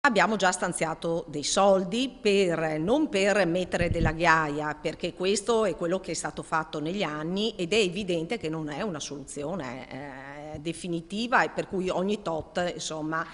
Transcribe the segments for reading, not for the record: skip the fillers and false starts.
Abbiamo già stanziato dei soldi non per mettere della ghiaia, perché questo è quello che è stato fatto negli anni ed è evidente che non è una soluzione definitiva e per cui ogni tot, insomma,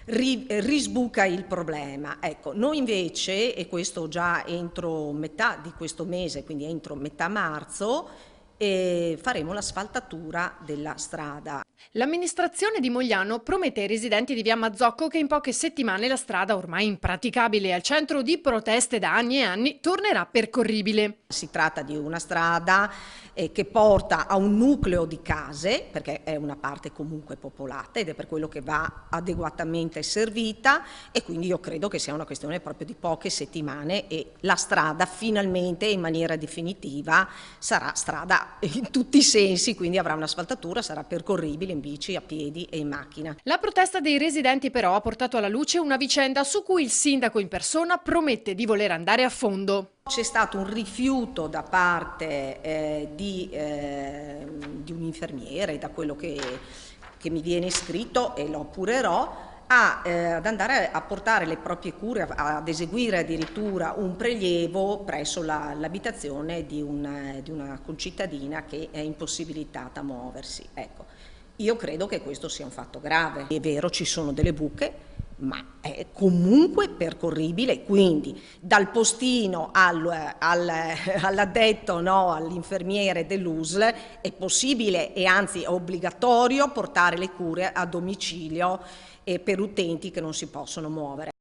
risbuca il problema. Ecco, noi invece, e questo già entro metà di questo mese, quindi entro metà marzo, faremo l'asfaltatura della strada. L'amministrazione di Mogliano promette ai residenti di via Mazzocco che in poche settimane la strada, ormai impraticabile e al centro di proteste da anni e anni, tornerà percorribile. Si tratta di una strada che porta a un nucleo di case, perché è una parte comunque popolata ed è per quello che va adeguatamente servita, e quindi io credo che sia una questione proprio di poche settimane e la strada finalmente in maniera definitiva sarà strada in tutti i sensi, quindi avrà un'asfaltatura, sarà percorribile in bici, a piedi e in macchina. La protesta dei residenti però ha portato alla luce una vicenda su cui il sindaco in persona promette di voler andare a fondo. C'è stato un rifiuto da parte di un infermiere, da quello che mi viene scritto, e lo appurerò, ad andare a portare le proprie cure, ad eseguire addirittura un prelievo presso l'abitazione di una concittadina che è impossibilitata a muoversi. Ecco, io credo che questo sia un fatto grave. È vero, ci sono delle buche, ma è comunque percorribile, quindi dal postino all'addetto, no, all'infermiere dell'USL è possibile e anzi è obbligatorio portare le cure a domicilio per utenti che non si possono muovere.